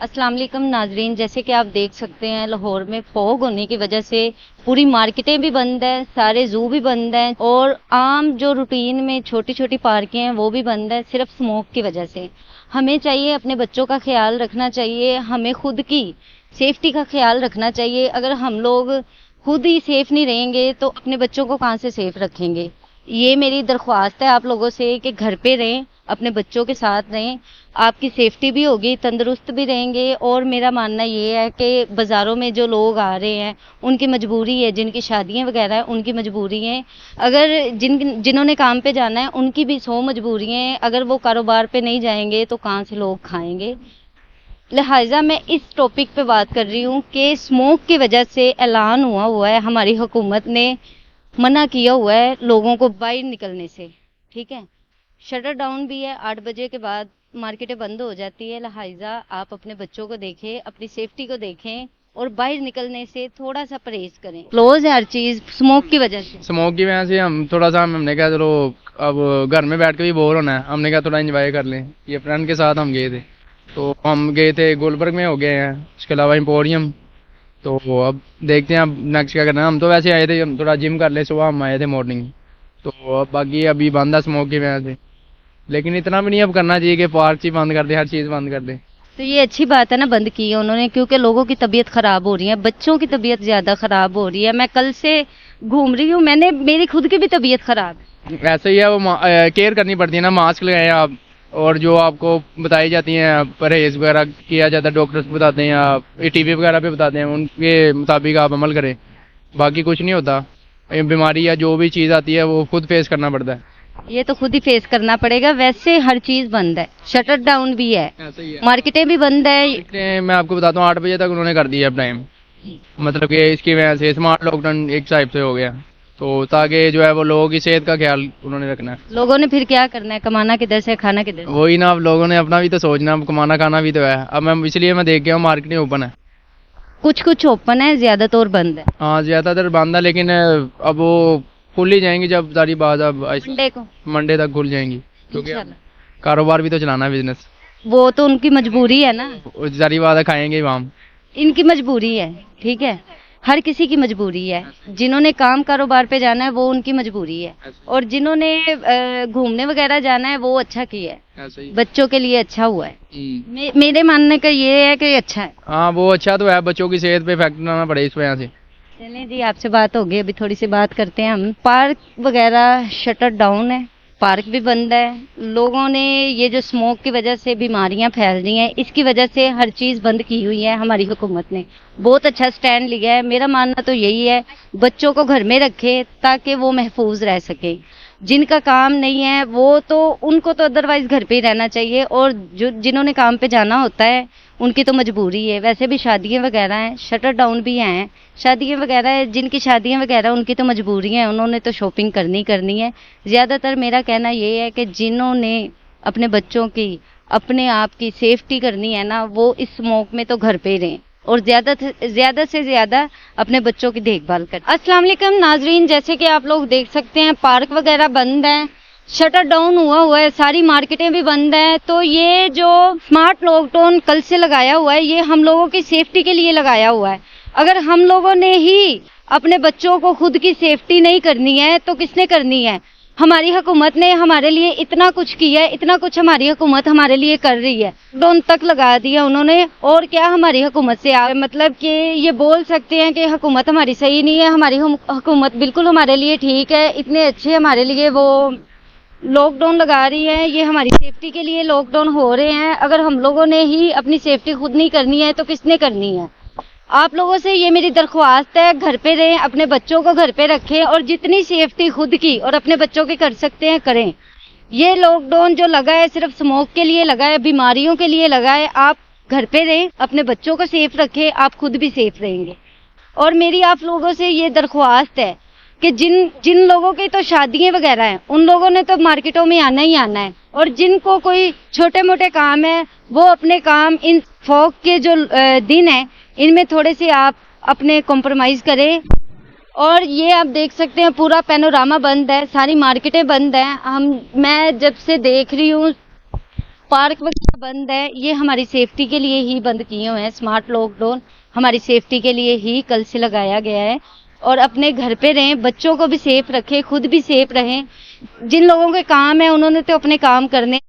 अस्सलाम वालेकुम नाजरीन, जैसे कि आप देख सकते हैं लाहौर में फॉग होने की वजह से पूरी मार्केटें भी बंद है, सारे जू भी बंद हैं और आम जो रूटीन में छोटी छोटी पार्कें हैं वो भी बंद है, सिर्फ स्मोक की वजह से। हमें चाहिए अपने बच्चों का ख्याल रखना चाहिए, हमें खुद की सेफ्टी का ख्याल रखना चाहिए। अगर हम लोग खुद ही सेफ नहीं रहेंगे तो अपने बच्चों को कहाँ से सेफ रखेंगे। ये मेरी दरख्वास्त है आप लोगों से कि घर पे रहें, अपने बच्चों के साथ रहें, आपकी सेफ्टी भी होगी, तंदुरुस्त भी रहेंगे। और मेरा मानना ये है कि बाज़ारों में जो लोग आ रहे हैं उनकी मजबूरी है, जिनकी शादियां वगैरह है उनकी मजबूरी है, अगर जिन्होंने काम पे जाना है उनकी भी 100 मजबूरियां हैं। अगर वो कारोबार पे नहीं जाएंगे तो कहाँ से लोग खाएंगे। लिहाजा मैं इस टॉपिक पे बात कर रही हूँ कि स्मोक की वजह से ऐलान हुआ है, हमारी हुकूमत ने मना किया हुआ है लोगों को बाहर निकलने से। ठीक है, शटर डाउन भी है, 8 बजे के बाद मार्केटें बंद हो जाती है। लिहाजा आप अपने बच्चों को देखें, अपनी सेफ्टी को देखें और बाहर निकलने से थोड़ा सा परहेज करें। क्लोज है हर चीज स्मोक की वजह से। हम थोड़ा सा हमने कहा चलो अब घर में बैठ के भी बोर होना है, हमने कहा थोड़ा एंजॉय कर लें। ये फ्रेंड के साथ हम गए थे, तो हम गए थे गुलबर्ग में हो गए हैं, उसके अलावा एम्पोरियम। तो अब देखते हैं अब नेक्स्ट क्या करना है। हम तो वैसे आए थे, हम थोड़ा जिम कर ले, सुबह हम आए थे मॉर्निंग। तो अब बाकी अभी बंद है स्मोक की वजह से, लेकिन इतना भी नहीं अब करना चाहिए कि पार्क ही बंद कर दे, हर चीज़ बंद कर दे। तो ये अच्छी बात है ना, बंद की है उन्होंने, क्योंकि लोगों की तबीयत खराब हो रही है, बच्चों की तबीयत ज्यादा खराब हो रही है। मैं कल से घूम रही हूँ, मेरी खुद की भी तबीयत खराब है। ऐसे ही है, वो केयर करनी पड़ती है ना, मास्क लगाएं आप, और जो आपको बताई जाती हैं परहेज वगैरह किया जाता है, डॉक्टर्स बताते हैं या टीवी वगैरह पे बताते हैं, उनके मुताबिक आप अमल करें। बाकी कुछ नहीं होता, बीमारी या जो भी चीज़ आती है वो खुद फेस करना पड़ता है। ये तो खुद ही फेस करना पड़ेगा। वैसे हर चीज बंद है, शटर डाउन भी है, ऐसे ही है, मार्केटें भी बंद है। मैं आपको बताता हूँ 8 बजे तक उन्होंने कर दिया अब टाइम, मतलब कि इसकी वजह से स्मार्ट लॉकडाउन एक टाइप से हो गया। तो ताकि जो है वो लोगों की सेहत का ख्याल उन्होंने रखना है। लोगों ने फिर क्या करना है, कमाना किधर से, खाना किधर से? वही ना, अब लोगों ने अपना भी तो सोचना, कमाना खाना भी तो है। अब मैं इसलिए मैं देख गया हूँ मार्केटें ओपन है, कुछ कुछ ओपन है, ज्यादातर बंद है। हाँ ज्यादातर बंद है, लेकिन अब वो खुल ही जाएंगी जब सारी बात अब मंडे तक खुल जाएंगी, क्योंकि कारोबार भी तो चलाना है, बिजनेस। वो तो उनकी मजबूरी है ना, सारी बात है, खाएंगे ही वहाँ। इनकी मजबूरी है, ठीक है, हर किसी की मजबूरी है। जिन्होंने काम कारोबार पे जाना है वो उनकी मजबूरी है, और जिन्होंने घूमने वगैरह जाना है वो अच्छा किया है, बच्चों के लिए अच्छा हुआ है। मेरे मानने का ये है कि अच्छा है। हाँ वो अच्छा तो है, बच्चों की सेहत पे इफेक्ट ना पड़े इस वजह से। चलिए जी, आपसे बात हो गई, अभी थोड़ी सी बात करते हैं हम। पार्क वगैरह शटर डाउन है, पार्क भी बंद है। लोगों ने ये जो स्मोक की वजह से बीमारियां फैल रही हैं, इसकी वजह से हर चीज़ बंद की हुई है। हमारी हुकूमत ने बहुत अच्छा स्टैंड लिया है। मेरा मानना तो यही है, बच्चों को घर में रखे ताकि वो महफूज रह सके। जिनका काम नहीं है वो तो उनको तो अदरवाइज घर पे ही रहना चाहिए, और जिन्होंने काम पे जाना होता है उनकी तो मजबूरी है। वैसे भी शादियां वगैरह हैं, शटर डाउन भी हैं, शादियां वगैरह है, जिनकी शादियां वगैरह उनकी तो मजबूरी है, उन्होंने तो शॉपिंग करनी है। ज़्यादातर मेरा कहना ये है कि जिन्होंने अपने बच्चों की, अपने आप की सेफ्टी करनी है ना, वो इस स्मोक में तो घर पे ही रहें और ज्यादा से ज्यादा अपने बच्चों की देखभाल करें। अस्सलाम वालेकुम नाजरीन, जैसे कि आप लोग देख सकते हैं पार्क वगैरह बंद हैं, शटर डाउन हुआ है, सारी मार्केटें भी बंद हैं। तो ये जो स्मार्ट लॉकडाउन कल से लगाया हुआ है, ये हम लोगों की सेफ्टी के लिए लगाया हुआ है। अगर हम लोगों ने ही अपने बच्चों को खुद की सेफ्टी नहीं करनी है तो किसने करनी है? हमारी हुकूमत ने हमारे लिए इतना कुछ किया है, इतना कुछ हमारी हुकूमत हमारे लिए कर रही है। लॉकडाउन तक लगा दिया उन्होंने, और क्या हमारी हुकूमत से मतलब कि ये बोल सकते हैं कि हुकूमत हमारी सही नहीं है। हमारी हुकूमत बिल्कुल हमारे लिए ठीक है, इतने अच्छे हमारे लिए वो लॉकडाउन लगा रही है। ये हमारी सेफ्टी के लिए लॉकडाउन हो रहे हैं। अगर हम लोगों ने ही अपनी सेफ्टी खुद नहीं करनी है तो किसने करनी है? आप लोगों से ये मेरी दरख्वास्त है, घर पे रहें, अपने बच्चों को घर पे रखें और जितनी सेफ्टी खुद की और अपने बच्चों की कर सकते हैं करें। ये लॉकडाउन जो लगा है सिर्फ स्मोक के लिए लगा है, बीमारियों के लिए लगा है। आप घर पे रहें, अपने बच्चों को सेफ रखें, आप खुद भी सेफ रहेंगे। और मेरी आप लोगों से ये दरख्वास्त है कि जिन लोगों की तो शादियां वगैरह हैं, उन लोगों ने तो मार्केटों में आना ही आना है, और जिनको कोई छोटे मोटे काम है वो अपने काम इन फॉग के जो दिन है इनमें थोड़े से आप अपने कॉम्प्रोमाइज करें। और ये आप देख सकते हैं पूरा पैनोरामा बंद है, सारी मार्केटें बंद हैं। मैं जब से देख रही हूँ पार्क वगैरह बंद है। ये हमारी सेफ्टी के लिए ही बंद किए हुए हैं। स्मार्ट लॉकडाउन हमारी सेफ्टी के लिए ही कल से लगाया गया है। और अपने घर पे रहें, बच्चों को भी सेफ रखें, खुद भी सेफ रहें। जिन लोगों के काम है उन्होंने तो अपने काम करने